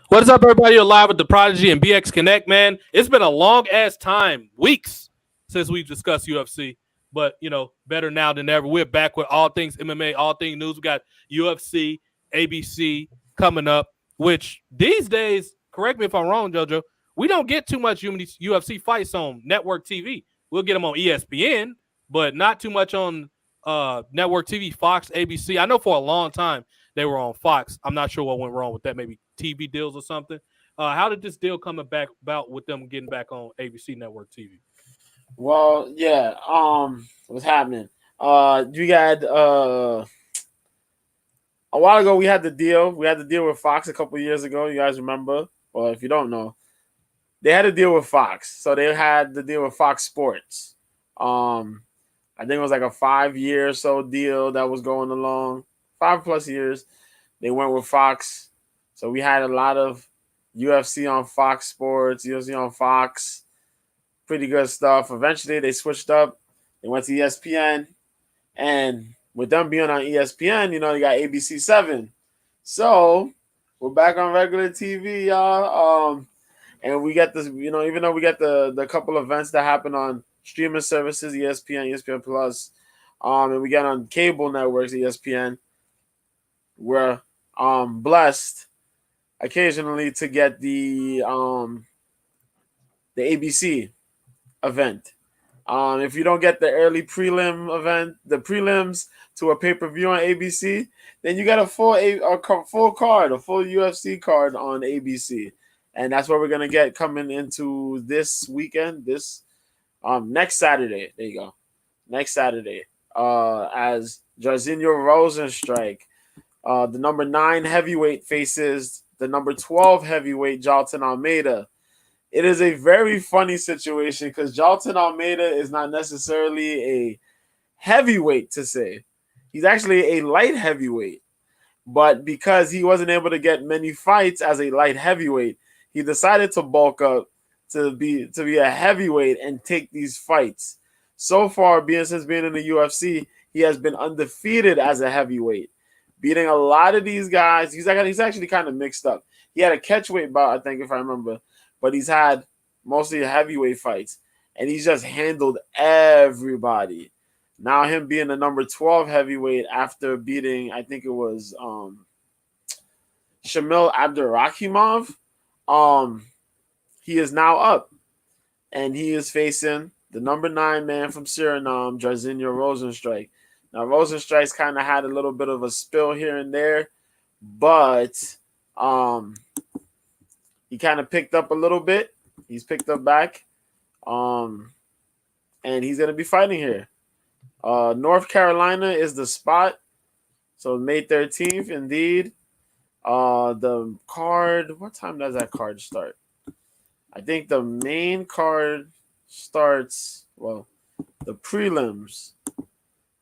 What is up, everybody? You're live with the Prodigy and BX Connect, man. It's been a long ass time, weeks, since we've discussed UFC. But, better now than ever. We're back with all things MMA, all things news. We got UFC, ABC coming up, which these days, correct me if I'm wrong, JoJo, we don't get too much UFC fights on network TV. We'll get them on ESPN, but not too much on network TV, Fox, ABC. I know for a long time they were on Fox. I'm not sure what went wrong with that. Maybe TV deals or something. How did this deal come back about with them getting back on ABC network TV? Well, yeah. What's happening? You got a while ago we had the deal. We had the deal with Fox a couple years ago. You guys remember? Well, if you don't know, they had a deal with Fox. So they had the deal with Fox Sports. I think it was like a 5 year or so deal that was going along. 5+ years. They went with Fox. So we had a lot of UFC on Fox Sports, UFC on Fox. Pretty good stuff. Eventually they switched up. They went to ESPN. And with them being on ESPN, they got ABC7. So we're back on regular TV, y'all. And we get this, even though we get the couple events that happen on streaming services, ESPN, ESPN Plus, and we get on cable networks, ESPN, we're blessed occasionally to get the ABC event. If you don't get the early prelim event, the prelims to a pay-per-view on ABC, then you got a full card, a full UFC card on ABC. And that's what we're gonna get coming into this weekend, this next Saturday. There you go. Next Saturday. As Jairzinho Rosenstrike, the number 9 heavyweight, faces the number 12 heavyweight, Jalton Almeida. It is a very funny situation because Jalton Almeida is not necessarily a heavyweight to say. He's actually a light heavyweight. But because he wasn't able to get many fights as a light heavyweight, he decided to bulk up to be a heavyweight and take these fights. So far, since being in the UFC, he has been undefeated as a heavyweight, beating a lot of these guys. He's actually kind of mixed up. He had a catchweight bout, I think, if I remember, but he's had mostly heavyweight fights, and he's just handled everybody. Now him being the number 12 heavyweight after beating, I think it was Shamil Abdurakhimov, he is now up, and he is facing the number 9 man from Suriname, Jairzinho Rosenstrike. Now Rosenstrike's kind of had a little bit of a spill here and there, but he kind of picked up a little bit. He's picked up back, and he's gonna be fighting here. North Carolina is the spot. So May 13th, indeed. The card, what time does that card start? I think the main card starts, the prelims.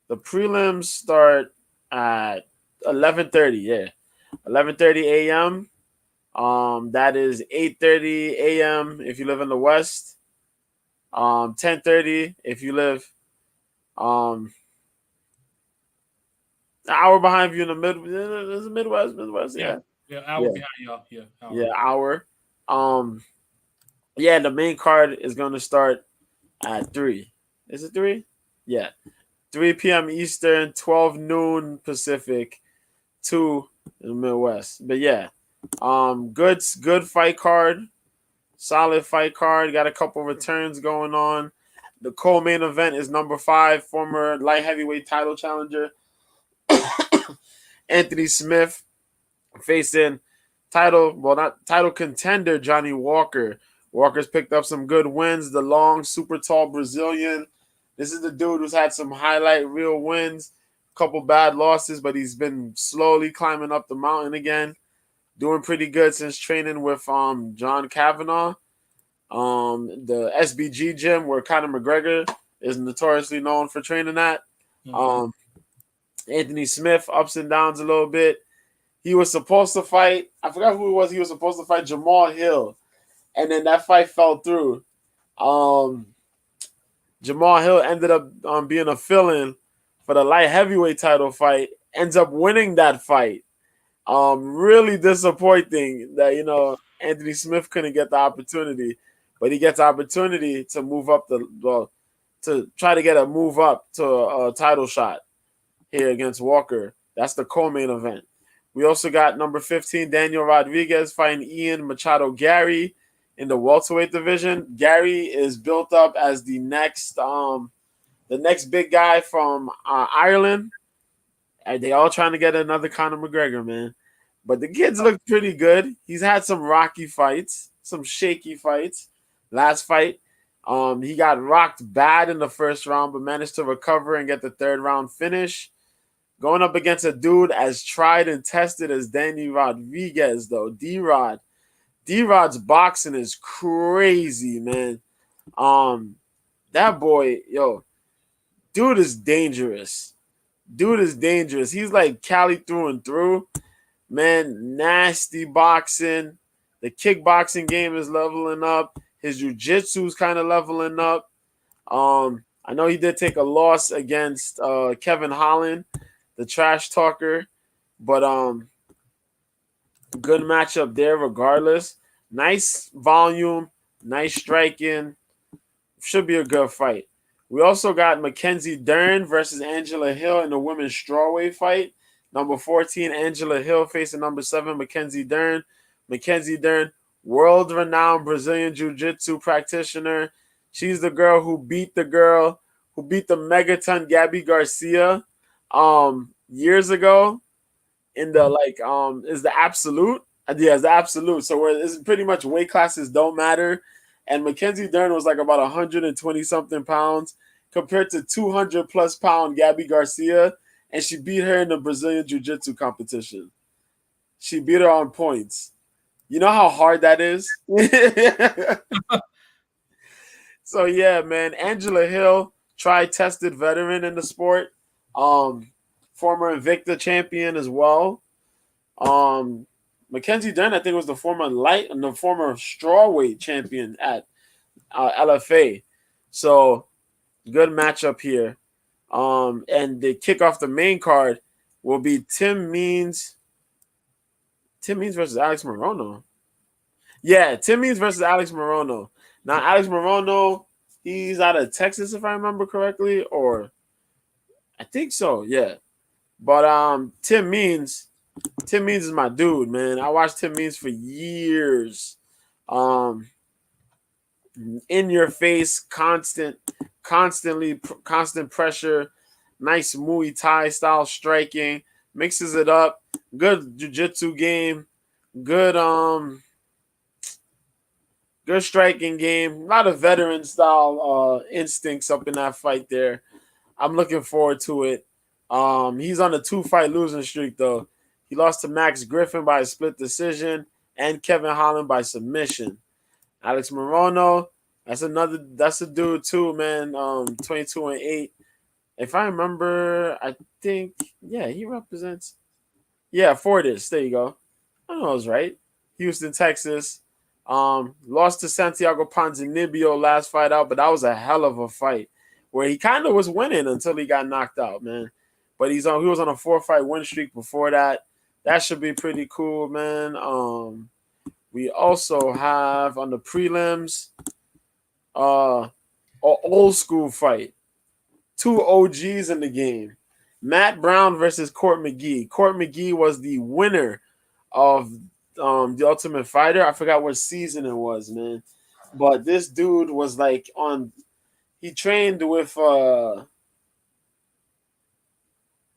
The prelims start at 11:30, yeah. 11:30 a.m. That is 8:30 a.m. if you live in the West. 10:30 if you live an hour behind you in the Midwest, yeah. Hour behind y'all. Hour. The main card is going to start at 3. Is it 3? Yeah, 3 p.m. Eastern, 12 noon Pacific, 2 in the Midwest. But yeah, good fight card, solid fight card. Got a couple returns going on. The co-main event is number 5, former light heavyweight title challenger Anthony Smith facing not title contender Johnny Walker. Walker's picked up some good wins. The long, super tall Brazilian. This is the dude who's had some highlight reel wins, a couple bad losses, but he's been slowly climbing up the mountain again. Doing pretty good since training with John Kavanagh. The SBG gym where Conor McGregor is notoriously known for training at. Mm-hmm. Anthony Smith, ups and downs a little bit. He was supposed to fight, I forgot who it was. He was supposed to fight Jamal Hill, and then that fight fell through. Jamal Hill ended up being a fill-in for the light heavyweight title fight, ends up winning that fight. Really disappointing that Anthony Smith couldn't get the opportunity, but he gets the opportunity to move up to try to get a move up to a title shot here against Walker. That's the co-main event. We also got number 15 Daniel Rodriguez fighting Ian Machado Gary in the welterweight division. Gary is built up as the next big guy from Ireland. They all trying to get another Conor McGregor, man. But the kids look pretty good. He's had some rocky fights, some shaky fights. Last fight, he got rocked bad in the first round, but managed to recover and get the third round finish. Going up against a dude as tried and tested as Danny Rodriguez, though. D-Rod. D-Rod's boxing is crazy, man. That boy, dude is dangerous. He's like Cali through and through. Man, nasty boxing. The kickboxing game is leveling up. His jiu-jitsu is kind of leveling up. I know he did take a loss against Kevin Holland, the trash talker, but good matchup there regardless. Nice volume, nice striking. Should be a good fight. We also got Mackenzie Dern versus Angela Hill in the women's strawweight fight. Number 14, Angela Hill facing number 7, Mackenzie Dern. Mackenzie Dern, world-renowned Brazilian jiu-jitsu practitioner. She's the girl who beat the megaton Gabby Garcia years ago in the is the absolute. Yeah, it's the absolute. So it's pretty much weight classes don't matter. And Mackenzie Dern was like about 120 something pounds compared to 200 plus pound Gabby Garcia, and she beat her in the Brazilian Jiu-Jitsu competition. She beat her on points. You know how hard that is? So yeah, man, Angela Hill, tried-tested veteran in the sport, former Invicta champion as well. Mackenzie Dern, I think, was the former strawweight champion at LFA. So good matchup here. And the kick off the main card will be Tim Means versus Alex Morono. Yeah, Tim Means versus Alex Morono. Now, Alex Morono, he's out of Texas, if I remember correctly, or I think so, yeah. But Tim Means is my dude, man. I watched Tim Means for years. In your face, constant pressure, nice Muay Thai style striking, mixes it up, good jiu-jitsu game, good striking game, a lot of veteran style instincts up in that fight there. I'm looking forward to it. He's on a 2-fight losing streak though. He lost to Max Griffin by a split decision and Kevin Holland by submission. Alex Morono, that's a dude too, man. 22-8. If I remember, I think, yeah, he represents. Yeah, Fortis. There you go. I know I was right. Houston, Texas. Lost to Santiago Ponzinibbio last fight out, but that was a hell of a fight where he kind of was winning until he got knocked out, man. But he was on a 4-fight win streak before that. That should be pretty cool, man. We also have on the prelims an old school fight. 2 OGs in the game. Matt Brown versus Court McGee. Court McGee was the winner of The Ultimate Fighter. I forgot what season it was, man. But this dude was like he trained with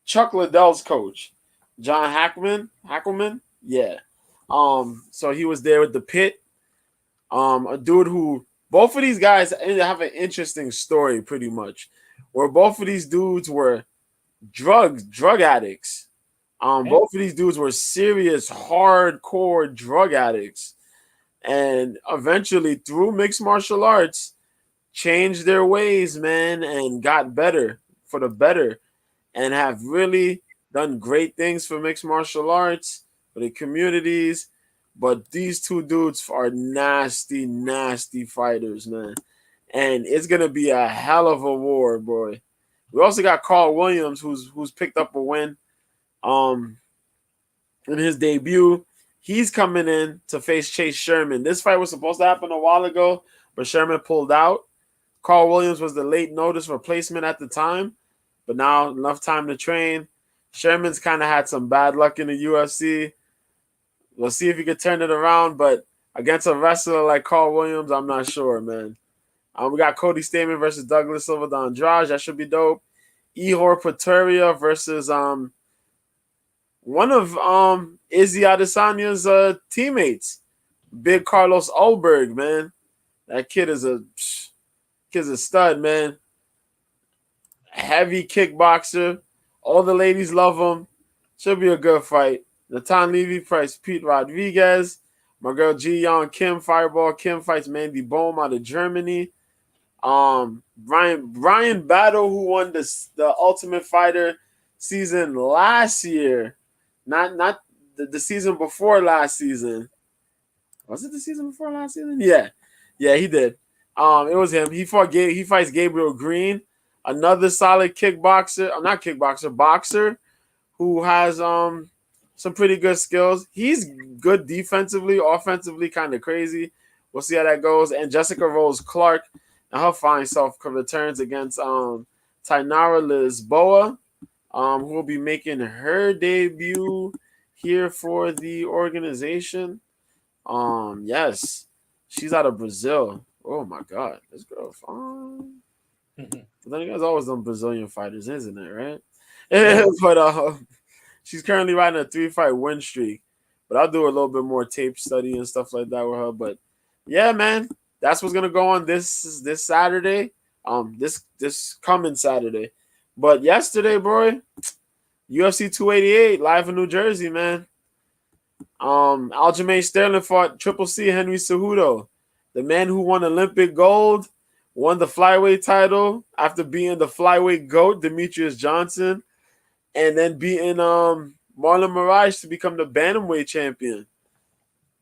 Chuck Liddell's coach, John Hackleman. Yeah. So he was there with the Pit. A dude who both of these guys have an interesting story, pretty much, where both of these dudes were drug addicts. Both of these dudes were serious, hardcore drug addicts, and eventually, through mixed martial arts, changed their ways, man, and got better for the better, and have really done great things for mixed martial arts, for the communities. But these two dudes are nasty, nasty fighters, man. And it's gonna be a hell of a war, boy. We also got Carl Williams, who's picked up a win. in his debut. He's coming in to face Chase Sherman. This fight was supposed to happen a while ago, but Sherman pulled out. Carl Williams was the late notice replacement at the time, but now enough time to train. Sherman's kind of had some bad luck in the UFC. We'll see if he could turn it around, but against a wrestler like Carl Williams, I'm not sure, man. We got Cody Stamann versus Douglas Silva de Andrade. That should be dope. Ihor Pretoria versus one of Izzy Adesanya's teammates, Big Carlos Ulberg, man. That kid is a stud, man. Heavy kickboxer. All the ladies love him. Should be a good fight. Natan Levy fights Pete Rodriguez. My girl Ji Yeon Kim, Fireball Kim, fights Mandy Bohm out of Germany. Brian Battle, who won the Ultimate Fighter season last year, not the season before last season. Was it the season before last season? Yeah, he did. It was him. He fights Gabriel Green, another solid boxer who has some pretty good skills. He's good defensively, offensively, kind of crazy. We'll see how that goes. And Jessica Rose Clark, and her fine self returns against Tainara Lisboa, who will be making her debut here for the organization. Yes, she's out of Brazil. Oh my God, this girl fine. Then you guys always done Brazilian fighters, isn't it? Right? But she's currently riding a 3-fight win streak. But I'll do a little bit more tape study and stuff like that with her. But yeah, man, that's what's gonna go on this Saturday. This coming Saturday. But yesterday, bro, UFC 288 live in New Jersey, man. Aljamain Sterling fought Triple C Henry Cejudo, the man who won Olympic gold, won the flyweight title after beating the flyweight GOAT Demetrius Johnson, and then beating Marlon Moraes to become the bantamweight champion.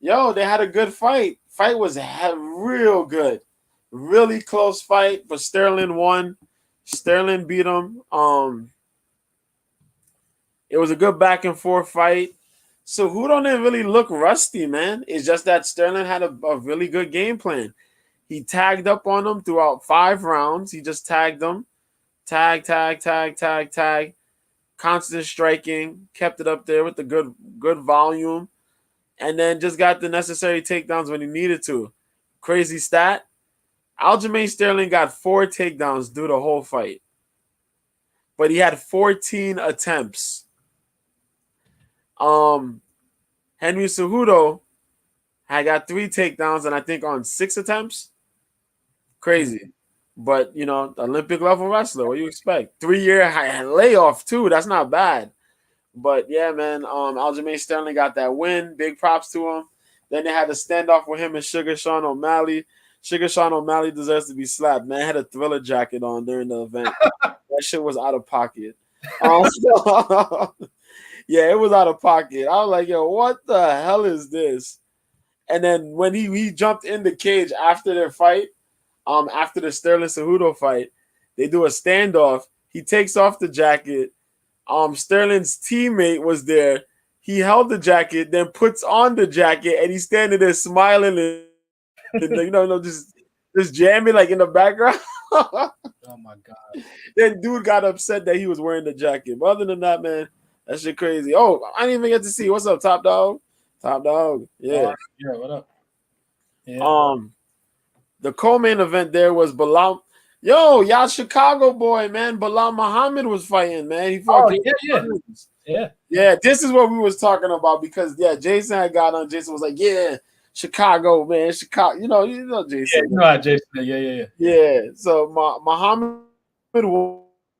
Yo, they had a good fight. Fight was real good. Really close fight, but Sterling won. Sterling beat him. It was a good back and forth fight. So Cejudo didn't really look rusty, man. It's just that Sterling had a really good game plan. He tagged up on him throughout 5 rounds. He just tagged him. Tag. Constant striking. Kept it up there with the good volume. And then just got the necessary takedowns when he needed to. Crazy stat. Aljamain Sterling got 4 takedowns through the whole fight. But he had 14 attempts. Henry Cejudo had got 3 takedowns and I think on 6 attempts. Crazy. But, Olympic level wrestler, what do you expect? 3-year layoff too. That's not bad. But yeah, man, Aljamain Sterling got that win. Big props to him. Then they had a standoff with him and Sugar Sean O'Malley. Sugar Sean O'Malley deserves to be slapped. Man, had a Thriller jacket on during the event. That shit was out of pocket. Yeah, it was out of pocket. I was like, yo, what the hell is this? And then when he jumped in the cage after their fight, after the Sterling Cejudo fight, they do a standoff. He takes off the jacket. Sterling's teammate was there. He held the jacket, then puts on the jacket, and he's standing there smiling and just jamming like in the background. Oh my God. Then dude got upset that he was wearing the jacket. But other than that, man, that shit crazy. Oh, I didn't even get to see. What's up, Top Dog? Top Dog. Yeah. Yeah, what up? Yeah. The co-main event there was Bilal. Yo, y'all Chicago boy, man. Bilal Muhammad was fighting, man. He fought. Yeah. This is what we was talking about because Jason had got on. Jason was like, yeah, Chicago, man, Chicago. You know Jason. Yeah, you know how Jason. Yeah. So Muhammad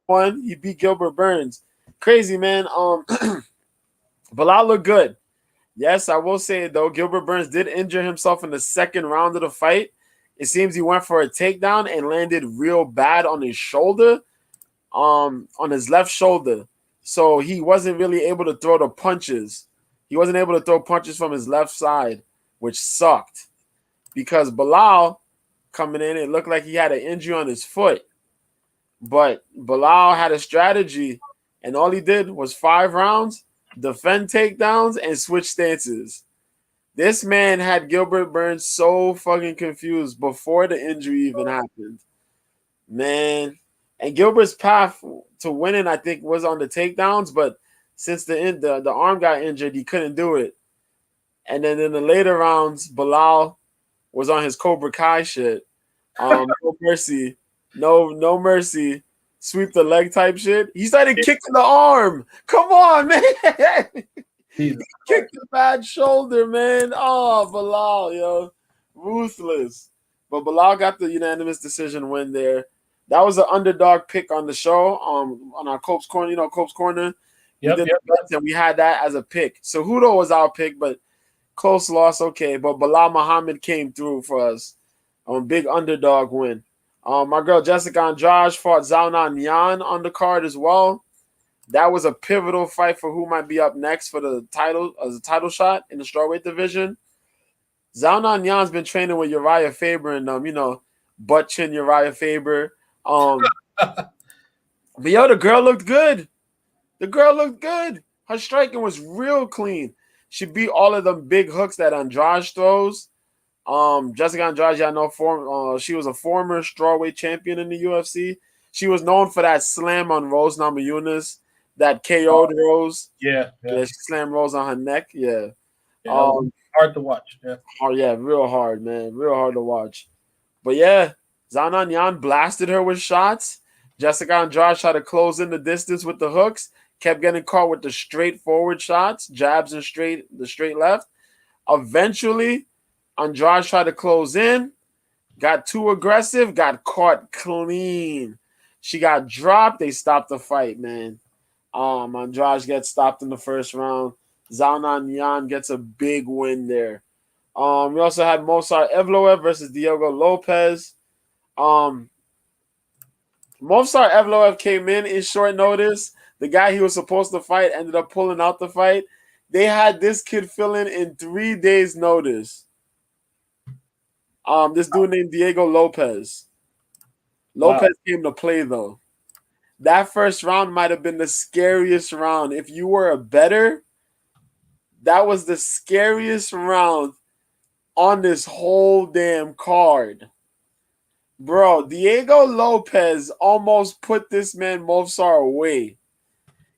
won. He beat Gilbert Burns. Crazy, man. Bilal looked good. Yes, I will say it though. Gilbert Burns did injure himself in the second round of the fight. It seems he went for a takedown and landed real bad on his shoulder, on his left shoulder. So he wasn't really able to throw the punches. He wasn't able to throw punches from his left side, which sucked. Because Bilal coming in, it looked like he had an injury on his foot. But Bilal had a strategy, and all he did was 5 rounds. defend takedowns, and switch stances. This man had Gilbert Burns so fucking confused before the injury even happened. Man. And Gilbert's path to winning, I think, was on the takedowns, but since the arm got injured, he couldn't do it. And then in the later rounds, Bilal was on his Cobra Kai shit. No mercy. No mercy. Sweep the leg type shit. He started kicking the arm. Come on, man. He kicked the bad shoulder, man. Oh, Bilal, yo. Ruthless. But Bilal got the unanimous decision win there. That was an underdog pick on the show, on our Cope's Corner. You know, Cope's Corner. We did the bets and we had that as a pick. So Hudo was our pick, but close loss, okay. But Bilal Muhammad came through for us. Big underdog win. My girl Jessica Andrade fought Zhao Yan on the card as well. That was a pivotal fight for who might be up next for the title as a title shot in the strawweight division. Zhao Yan's been training with Uriah Faber and butt chin Uriah Faber. But yo, the girl looked good. Her striking was real clean. She beat all of them big hooks that Andrade throws. Jessica Andrade, I know, she was a former strawweight champion in the UFC. She was known for that slam on Rose Namajunas, that KO'd Rose. Yeah. She slammed Rose on her neck. Yeah. Hard to watch. Yeah. Oh yeah, real hard, man. Real hard to watch. But yeah, Zhao Yan blasted her with shots. Jessica Andrade tried to close in the distance with the hooks. Kept getting caught with the straightforward shots, jabs and the straight left. Eventually, Andrade tried to close in, got too aggressive, got caught clean. She got dropped. They stopped the fight, man. Andrade gets stopped in the first round. Zhao Yan gets a big win there. We also had Movsar Evloev versus Diego Lopez. Movsar Evloev came in short notice. The guy he was supposed to fight ended up pulling out the fight. They had this kid fill in 3 days' notice. This dude named Diego Lopez. Lopez came to play, though. That first round might have been the scariest round. If you were a bettor, that was the scariest round on this whole damn card. Bro, Diego Lopez almost put this man Movsar away.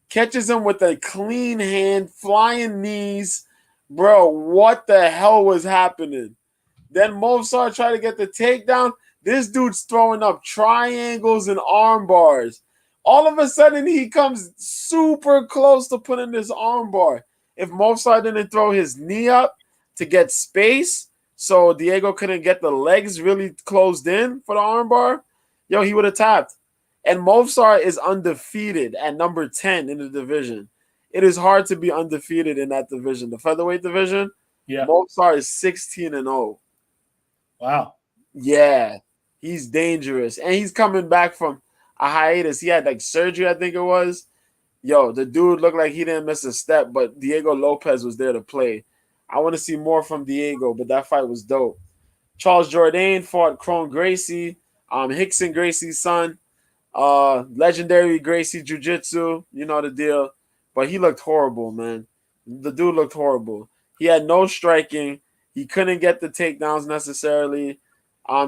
Catches him with a clean hand, flying knees. Bro, what the hell was happening? Then Movsar tried to get the takedown. This dude's throwing up triangles and arm bars. All of a sudden, he comes super close to putting this arm bar. If Movsar didn't throw his knee up to get space, so Diego couldn't get the legs really closed in for the arm bar, yo, he would have tapped. And Movsar is undefeated at number 10 in the division. It is hard to be undefeated in that division. The featherweight division, Movsar is 16-0. Wow. Yeah, he's dangerous. And he's coming back from a hiatus. He had surgery, I think it was. Yo, the dude looked like he didn't miss a step, but Diego Lopez was there to play. I want to see more from Diego, but that fight was dope. Charles Jourdain fought Kron Gracie, Hickson Gracie's son. Legendary Gracie Jiu-Jitsu, you know the deal. But he looked horrible, man. The dude looked horrible. He had no striking. He couldn't get the takedowns necessarily.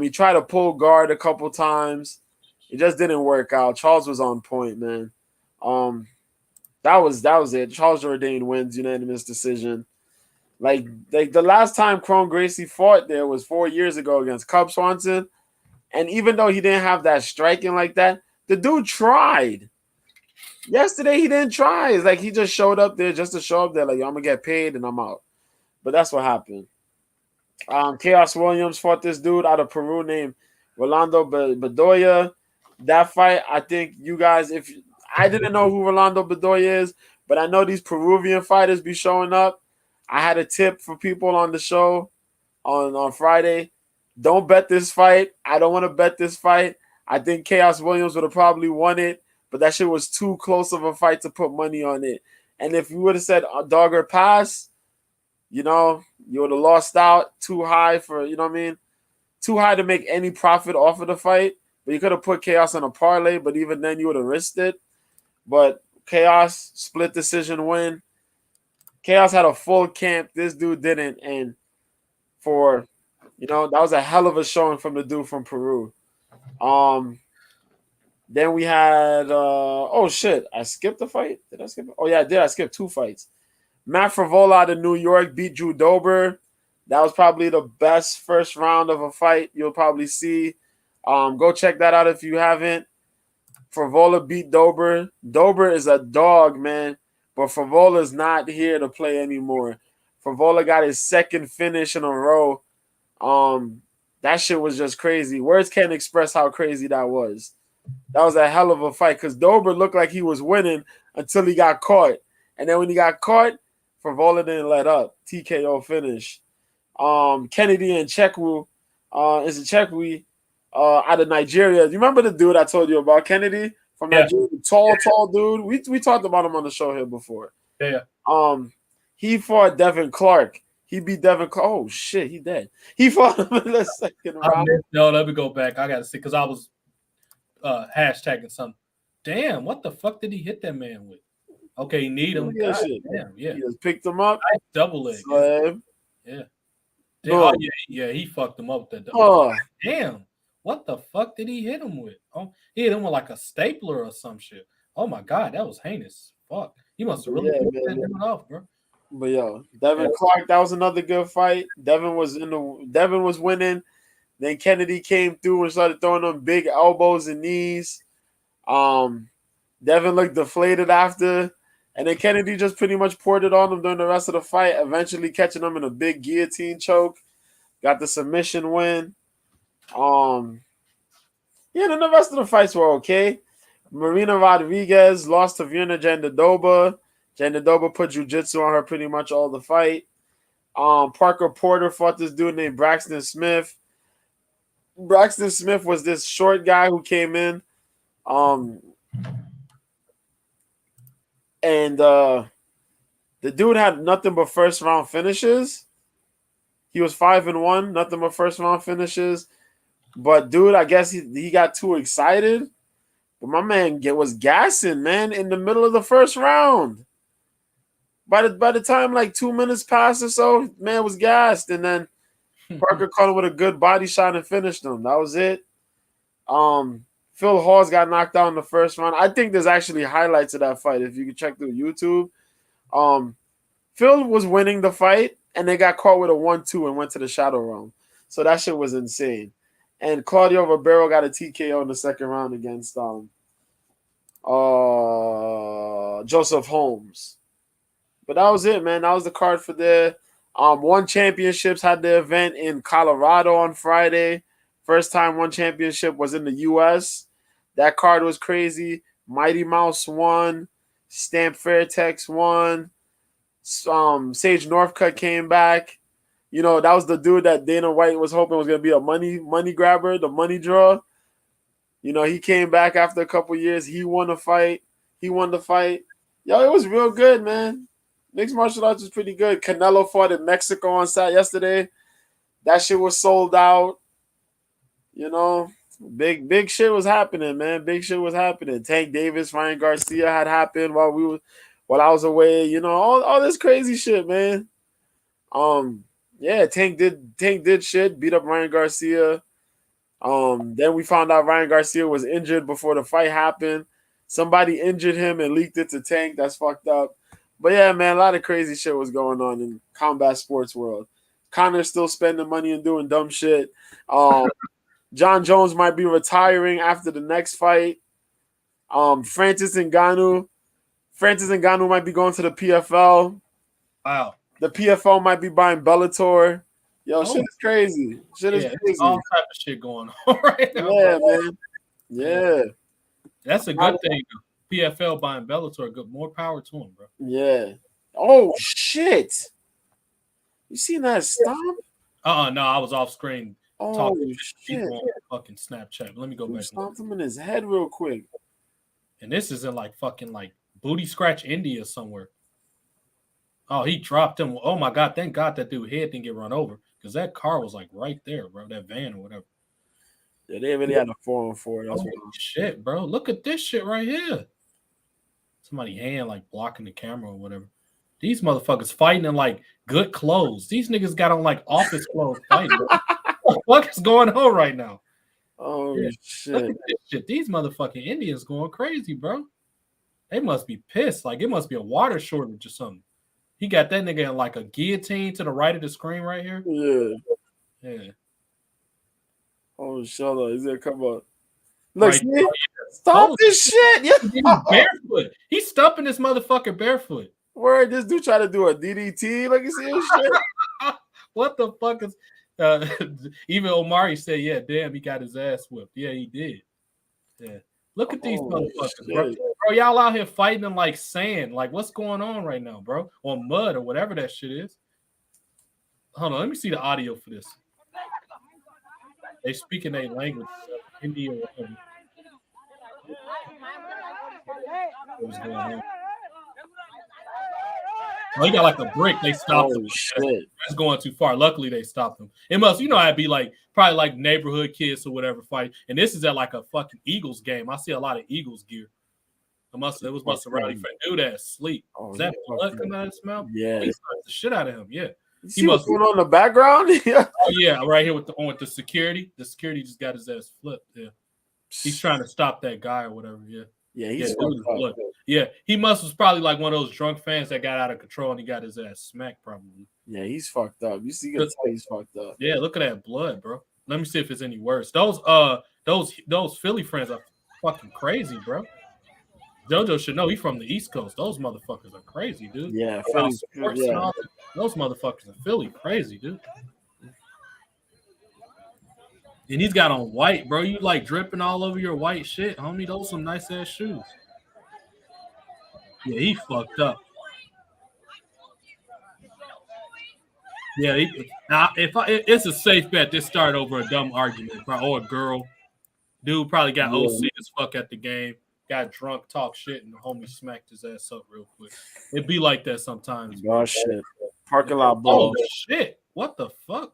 He tried to pull guard a couple times. It just didn't work out. Charles was on point, man. That was it. Charles Jourdain wins unanimous decision. Like the last time Kron Gracie fought there was 4 years ago against Cub Swanson. And even though he didn't have that striking like that, the dude tried. Yesterday, he didn't try. It's like he just showed up there just to show up there. Like, I'm going to get paid and I'm out. But that's what happened. Chaos Williams fought this dude out of Peru named Rolando Bedoya. That fight, I think you guys, I didn't know who Rolando Bedoya is, but I know these Peruvian fighters be showing up. I had a tip for people on the show on Friday. Don't bet this fight. I don't want to bet this fight. I think Chaos Williams would have probably won it, but that shit was too close of a fight to put money on it. And if you would have said dog or pass, you would have lost out too high for, too high to make any profit off of the fight. But you could have put Chaos on a parlay, but even then you would have risked it. But Chaos, split decision win. Chaos had a full camp. This dude didn't, and for that was a hell of a showing from the dude from Peru. Then we had oh shit, I skipped a fight. Did I skip? Oh yeah, I did. I skipped 2 fights. Matt Favola out of New York beat Drew Dober. That was probably the best first round of a fight you'll probably see. Go check that out if you haven't. Favola beat Dober. Dober is a dog, man, but Favola's not here to play anymore. Favola got his second finish in a row. That shit was just crazy. Words can't express how crazy that was. That was a hell of a fight because Dober looked like he was winning until he got caught. And then when he got caught, Favola didn't let up. TKO finish. Kennedy and Chekwu is a Chekwu out of Nigeria. You remember the dude I told you about, Kennedy from Nigeria? Tall dude. We talked about him on the show here before. Yeah. He fought Devin Clark. He beat Devin Clark. Oh shit, he dead. He fought him in the second round. No, let me go back. I gotta see because I was hashtagging something. Damn, what the fuck did he hit that man with? Okay, he need him. Damn, yeah. He just picked him up. Nice double leg. Yeah. Oh, yeah, he fucked him up with that. Oh. Damn, what the fuck did he hit him with? Oh, he hit him with like a stapler or some shit. Oh my god, that was heinous. Fuck, he must have really put that off, bro. But yo, Devin Clark, that was another good fight. Devin was winning. Then Kennedy came through and started throwing them big elbows and knees. Devin looked deflated after. And then Kennedy just pretty much poured it on him during the rest of the fight, eventually catching him in a big guillotine choke. Got the submission win. Then the rest of the fights were okay. Marina Rodriguez lost to Virna Jandiroba. Jandiroba put jiu-jitsu on her pretty much all the fight. Parker Porter fought this dude named Braxton Smith. Braxton Smith was this short guy who came in. And the dude had nothing but first round finishes. He was 5-1, nothing but first round finishes. But dude, I guess he got too excited. But my man was gassing, man, in the middle of the first round. By the time like 2 minutes passed or so, man was gassed, and then Parker caught him with a good body shot and finished him. That was it. Phil Hawes got knocked out in the first round. I think there's actually highlights of that fight if you can check through YouTube. Phil was winning the fight, and they got caught with a 1-2 and went to the shadow realm. So that shit was insane. And Claudio Ribeiro got a TKO in the second round against Joseph Holmes. But that was it, man. That was the card for there. One Championships had the event in Colorado on Friday. First time One Championship was in the U.S. That card was crazy. Mighty Mouse won. Stamp Fairtex won. Sage Northcutt came back. That was the dude that Dana White was hoping was going to be a money grabber, the money draw. He came back after a couple years. He won the fight. Yo, it was real good, man. Mixed martial arts was pretty good. Canelo fought in Mexico on Saturday yesterday. That shit was sold out. Big shit was happening, man. Big shit was happening. Tank Davis, Ryan Garcia had happened while I was away. All this crazy shit, man. Tank did shit, beat up Ryan Garcia. Then we found out Ryan Garcia was injured before the fight happened. Somebody injured him and leaked it to Tank. That's fucked up. But yeah, man, a lot of crazy shit was going on in combat sports world. Conor's still spending money and doing dumb shit. John Jones might be retiring after the next fight. Francis Ngannou might be going to the PFL. Wow. The PFL might be buying Bellator. Yo, shit is crazy. Shit is crazy. All type of shit going on right now. Yeah, man. Yeah. That's a good thing. PFL buying Bellator, good. More power to him, bro. Yeah. Oh, shit. You seen that stomp? No, I was off screen talking to shit. people on fucking Snapchat. Let me go back. Stomped him in his head real quick. And this is in fucking booty scratch India somewhere. Oh, he dropped him. Oh my god! Thank God that dude head didn't get run over because that car was right there, bro. That van or whatever. Yeah, they really had a 4-on-4. That's shit, bro. Look at this shit right here. Somebody hand blocking the camera or whatever. These motherfuckers fighting in like good clothes. These niggas got on like office clothes fighting. What is going on right now? Oh Yeah. shit! Look at this shit. These motherfucking Indians going crazy, bro. They must be pissed. Like it must be a water shortage or something. He got that nigga in like a guillotine to the right of the screen right here. Yeah. Yeah. Oh, shut up. He's gonna come up. Look, Right. see? Stop this shit. Yeah. He's barefoot. He's stumping this motherfucker barefoot. Word, this dude try to do a DDT. Like you see his shit. What the fuck is even Omari said, yeah, damn, he got his ass whipped. Yeah, he did. Yeah. Look at these motherfuckers, bro. Bro, y'all out here fighting in like sand. Like, what's going on right now, bro? Or mud or whatever that shit is. Hold on, let me see the audio for this. They speaking their language, Hindi or whatever. What's going on? Oh, he got like a brick. They stopped him. Shit. That's going too far. Luckily, they stopped him. It must, I'd be like probably like neighborhood kids or whatever fight. And this is at like a fucking Eagles game. I see a lot of Eagles gear. It was a rowdy fan. Dude that's asleep. Is that blood coming out of his mouth? Yeah. He slapped the shit out of him. Yeah. You see what's going on in the background? Oh, yeah, right here with the security. The security just got his ass flipped. Yeah. He's trying to stop that guy or whatever. Yeah. Yeah, he's he was probably like one of those drunk fans that got out of control and he got his ass smacked probably. Yeah, he's fucked up. You see, he's fucked up. Yeah, look at that blood, bro. Let me see if it's any worse. Those Philly friends are fucking crazy, bro. JoJo should know he's from the East Coast. Those motherfuckers are crazy, dude. Yeah, Philly, those motherfuckers in Philly crazy, dude. And he's got on white, bro. You like dripping all over your white shit, homie. Those some nice ass shoes. Yeah, he fucked up. Yeah, it's a safe bet. This started over a dumb argument, or a girl. Dude probably got OC as fuck at the game. Got drunk, talk shit, and the homie smacked his ass up real quick. It be like that sometimes. Oh shit! Parking lot ball. Oh shit! What the fuck?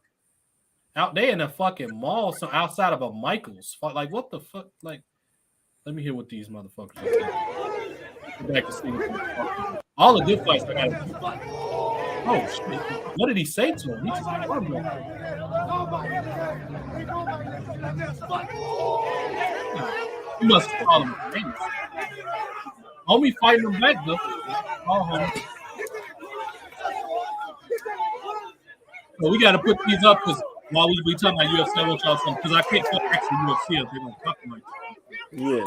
Out there in a fucking mall, so outside of a Michael's. Like, what the fuck? Like, let me hear what these motherfuckers are saying. Back to see all the good fights I got. Oh shit! What did he say to him? He just he must call him names. Homie fighting him back though. Oh, homie. So we got to put these up because while we talking about UFC, I want y'all something because I can't talk actual UFC if they're gonna talk like that. Yeah.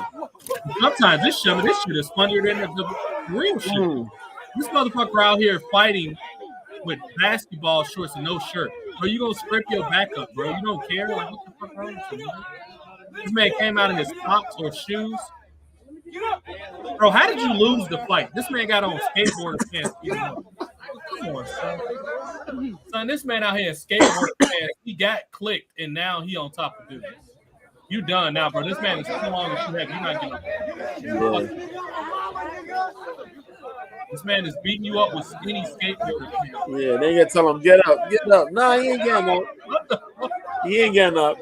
Sometimes this shit is funnier than the real shit. This motherfucker out here fighting with basketball shorts and no shirt. Bro, you gonna scrape your back up, bro. You don't care. Like, what the fuck wrong with you, man? This man came out in his socks or shoes. Bro, how did you lose the fight? This man got on skateboard pants. Come on, son. Son, this man out here in skateboard pants, he got clicked, and now he on top of dudes. You done now, bro. This man is too long as you have. You're not getting This man is beating you up with skinny skateboard pants. Yeah, they gonna tell him, get up, get up. Nah, he ain't getting up. He ain't getting up.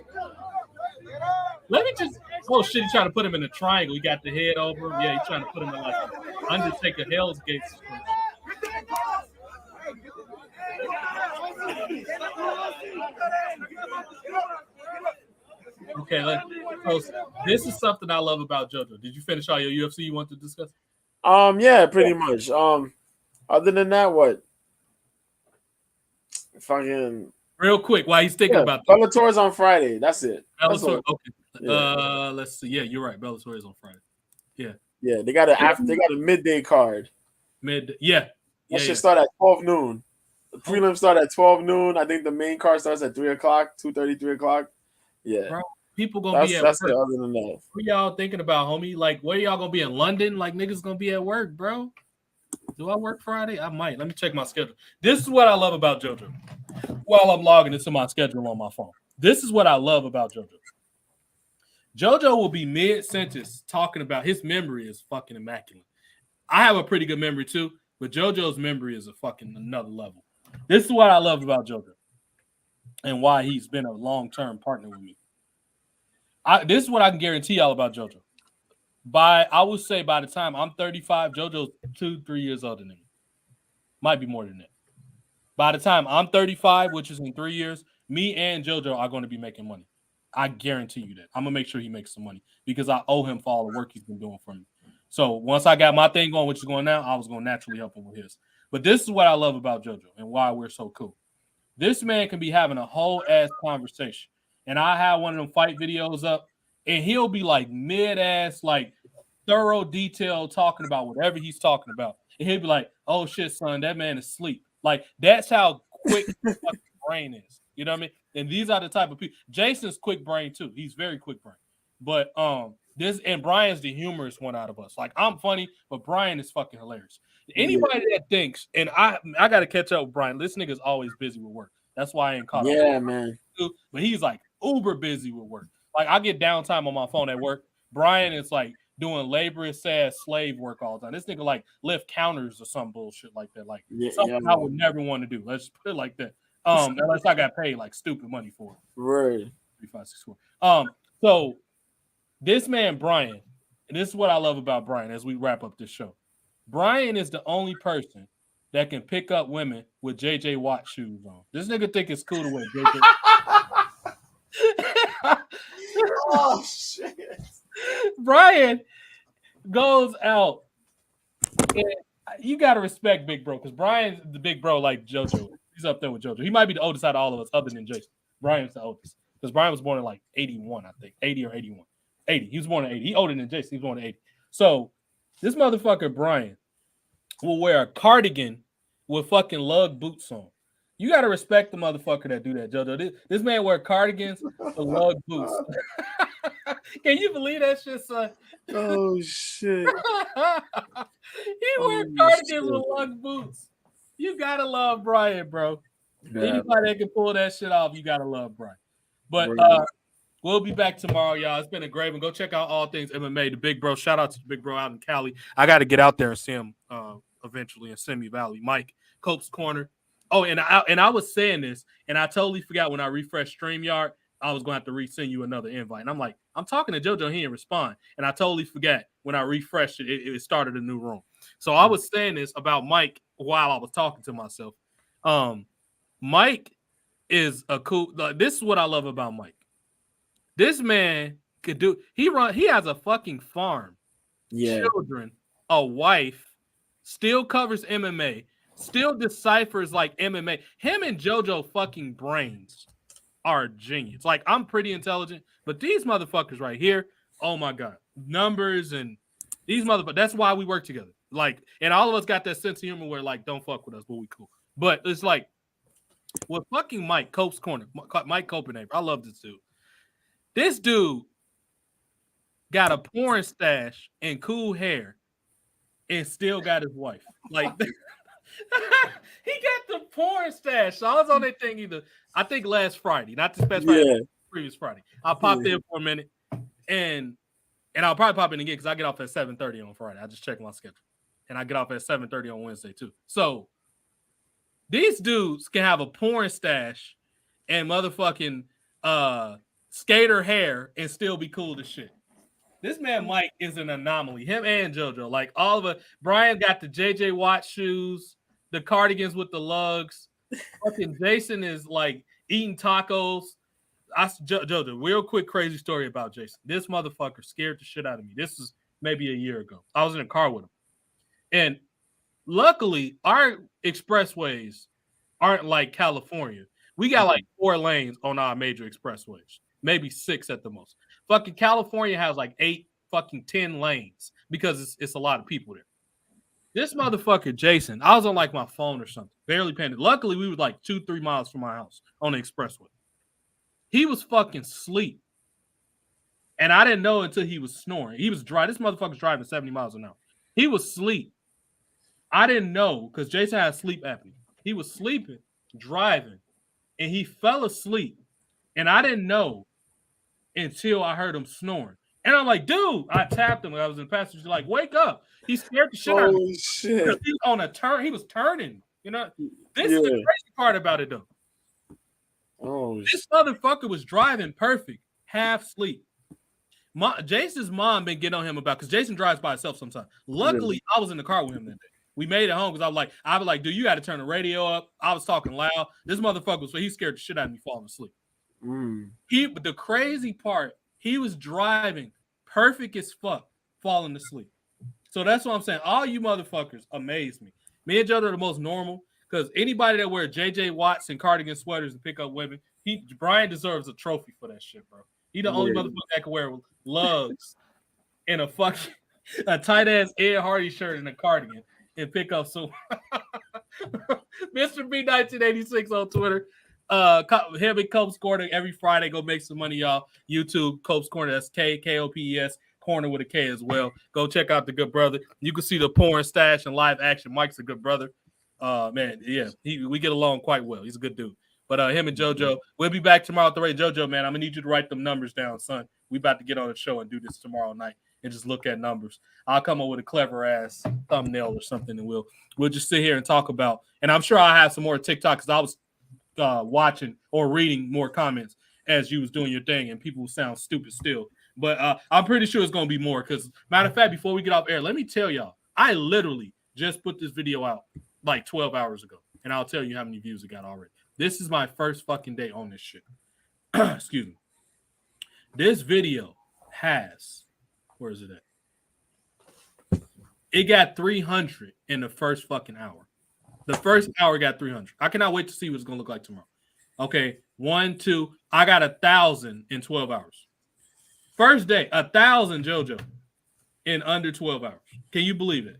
Let me just. Oh shit! He trying to put him in a triangle. He got the head over him. Yeah, he's trying to put him in like an Undertaker Hell's Gates. Okay, this is something I love about JoJo. Did you finish all your UFC you want to discuss? Yeah, pretty much. Other than that, what? Fucking. Real quick, while he's thinking about Bellator's on Friday. That's it. Bellator, okay. Yeah. Let's see. Yeah, you're right. Bellator is on Friday. Yeah. Yeah, they got a midday card. Yeah. That should start at 12 noon. The prelims start at 12 noon. I think the main card starts at 3 o'clock, 2:30, 3 o'clock. Yeah. Bro, people gonna be at work. Other than that. What y'all thinking about, homie? Like, where y'all gonna be in London? Like, niggas gonna be at work, bro. Do I work Friday? I might. Let me check my schedule. This is what I love about JoJo. While I'm logging into my schedule on my phone. This is what I love about JoJo. JoJo will be mid-sentence talking about his memory is fucking immaculate. I have a pretty good memory too, but JoJo's memory is a fucking another level. This is what I love about JoJo and why he's been a long-term partner with me. This is what I can guarantee y'all about JoJo. I would say by the time I'm 35, JoJo's 2-3 years older than me. Might be more than that. By the time I'm 35, which is in 3 years, me and JoJo are going to be making money. I guarantee you that. I'm going to make sure he makes some money because I owe him for all the work he's been doing for me. So once I got my thing going, which is going now, I was going to naturally help him with his. But this is what I love about JoJo and why we're so cool. This man can be having a whole ass conversation. And I have one of them fight videos up, and he'll be like mid-ass, like thorough detail talking about whatever he's talking about. And he'll be like, oh shit, son, that man is asleep. Like, that's how quick his fucking brain is. You know what I mean? And these are the type of people. Jason's quick brain too. He's very quick brain. But this and Brian's the humorous one out of us. Like, I'm funny, but Brian is fucking hilarious. Anybody that thinks, and I gotta catch up with Brian. This nigga's always busy with work. That's why I ain't caught up. Yeah, man. But he's like uber busy with work. Like, I get downtime on my phone at work. Brian is like doing laborious ass slave work all the time. This nigga like lift counters or some bullshit like that. Like something I would never want to do. Let's put it like that. Unless I got paid like stupid money for it. Right. 3, 5, 6, 4. So this man Brian, and this is what I love about Brian as we wrap up this show. Brian is the only person that can pick up women with JJ Watt shoes on. This nigga think it's cool to wear JJ. Oh shit. Brian goes out. And you gotta respect Big Bro, because Brian's the big bro like JoJo. He's up there with JoJo. He might be the oldest out of all of us, other than Jason. Brian's the oldest. Because Brian was born in like 81, I think. 80 or 81. 80. He was born in 80. He older than Jason. He was born in 80. So this motherfucker Brian will wear a cardigan with fucking lug boots on. You gotta respect the motherfucker that do that, JoJo. This man wear cardigans with lug boots. Can you believe that shit, son? Oh shit. He wear cardigans with lug boots. You gotta love Brian, bro. Yeah. Anybody that can pull that shit off, you gotta love Brian. But we'll be back tomorrow, y'all. It's been a great one. Go check out All Things MMA. The Big Bro. Shout out to the Big Bro out in Cali. I got to get out there and see him eventually in Simi Valley. Mike, Cope's Corner. Oh, and I was saying this, and I totally forgot when I refreshed StreamYard, I was going to have to resend you another invite. And I'm like, I'm talking to JoJo, he didn't respond. And I totally forgot when I refreshed it, it started a new room. So I was saying this about Mike while I was talking to myself. Mike is a cool, this is what I love about Mike. This man could do, he has a fucking farm, children, a wife, still covers MMA, still deciphers like MMA. Him and JoJo fucking brains are genius. Like, I'm pretty intelligent, but these motherfuckers right here, oh my God, numbers and these motherfuckers, that's why we work together. Like, and all of us got that sense of humor where like, don't fuck with us, but we cool. But it's like, with fucking Mike, Cope's Corner, Mike Copenhagen, I love this dude. This dude got a porn stash and cool hair and still got his wife. Like, he got the porn stash. So I was on that thing I think last Friday, not this past Friday, previous Friday. I popped in for a minute and I'll probably pop in again because I get off at 7:30 on Friday. I just checked my schedule. And I get off at 7:30 on Wednesday too. So these dudes can have a porn stash and motherfucking skater hair and still be cool as shit. This man Mike is an anomaly. Him and JoJo, like all of us. Brian got the JJ Watt shoes, the cardigans with the lugs. Fucking Jason is like eating tacos. JoJo, real quick crazy story about Jason. This motherfucker scared the shit out of me. This is maybe a year ago. I was in a car with him, and luckily our expressways aren't like California. We got like 4 lanes on our major expressways. Maybe 6 at the most. Fucking California has like 8, fucking 10 lanes because it's a lot of people there. This motherfucker, Jason, I was on like my phone or something, barely paying it. Luckily, we were like 2-3 miles from my house on the expressway. He was fucking asleep. And I didn't know until he was snoring. He was dry. This motherfucker's driving 70 miles an hour. He was asleep. I didn't know because Jason had sleep apnea. He was sleeping, driving, and he fell asleep. And I didn't know until I heard him snoring. And I'm like, dude, I tapped him when I was in the passenger, like, wake up. He scared the shit out of me. Shit. He was on a turn. He was turning. You know, this is the crazy part about it, though. This motherfucker was driving perfect, half sleep. Jason's mom been getting on him about, because Jason drives by himself sometimes. Luckily, I was in the car with him that day. We made it home because I was like, dude, you got to turn the radio up. I was talking loud. This motherfucker was, so he scared the shit out of me falling asleep. But the crazy part, he was driving perfect as fuck, falling asleep. So that's what I'm saying. All you motherfuckers amaze me. Me and Joe are the most normal because anybody that wears JJ Watts and cardigan sweaters and pick up women, Brian deserves a trophy for that shit, bro. He the only motherfucker that can wear lugs and a tight ass Ed Hardy shirt and a cardigan and pick up some Mr. B 1986 on Twitter. Him and Copes Corner every Friday. Go make some money, y'all. YouTube Copes Corner. That's KOPES Corner with a K as well. Go check out the good brother. You can see the porn stash and live action. Mike's a good brother. Man, yeah, we get along quite well. He's a good dude. But him and JoJo, we'll be back tomorrow at the rate. JoJo, man, I'm gonna need you to write them numbers down, son. We about to get on the show and do this tomorrow night and just look at numbers. I'll come up with a clever ass thumbnail or something, and we'll just sit here and talk about. And I'm sure I'll have some more TikTok because I was watching or reading more comments as you was doing your thing, and people sound stupid still. But I'm pretty sure it's gonna be more. Because matter of fact, before we get off air, let me tell y'all, I literally just put this video out like 12 hours ago, and I'll tell you how many views it got already. This is my first fucking day on this shit. Excuse me. This video has, where is it at? It got 300 in the first fucking hour. The first hour got 300. I cannot wait to see what it's gonna look like tomorrow. Okay, 1, 2. I got 1,000 in 12 hours. First day, 1,000 JoJo in under 12 hours. Can you believe it?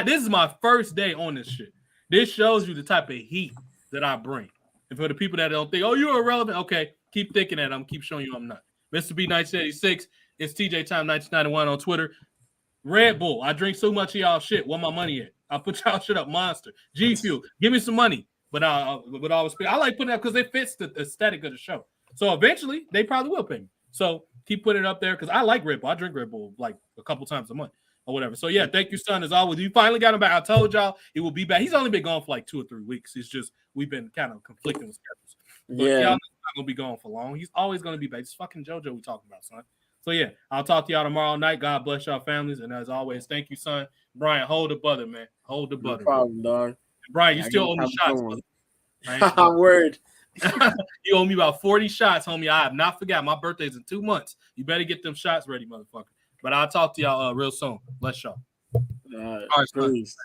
This is my first day on this shit. This shows you the type of heat that I bring. And for the people that don't think, oh, you're irrelevant, okay, keep thinking that. I'm keep showing you I'm not. Mr. B 1986, it's TJ Time 1991 on Twitter. Red Bull, I drink so much of y'all shit. Where my money at? I put y'all shit up. Monster, G Fuel, give me some money. But I like putting it up because it fits the aesthetic of the show. So eventually, they probably will pay me. So keep putting it up there because I like Red Bull. I drink Red Bull like a couple times a month or whatever. So yeah, thank you, son. As always, you finally got him back. I told y'all he will be back. He's only been gone for like 2 or 3 weeks. It's just we've been kind of conflicting with schedules. But y'all know he's not gonna be gone for long. He's always gonna be back. It's fucking JoJo we talking about, son. So yeah, I'll talk to y'all tomorrow night. God bless y'all families, and as always, thank you, son. Brian, hold the butter, man. Hold the butter. No problem, dog. Brian, you still owe me shots. I'm worried. You owe me about 40 shots, homie. I have not forgot. My birthday's in 2 months. You better get them shots ready, motherfucker. But I'll talk to y'all real soon. Let's show. All right, peace.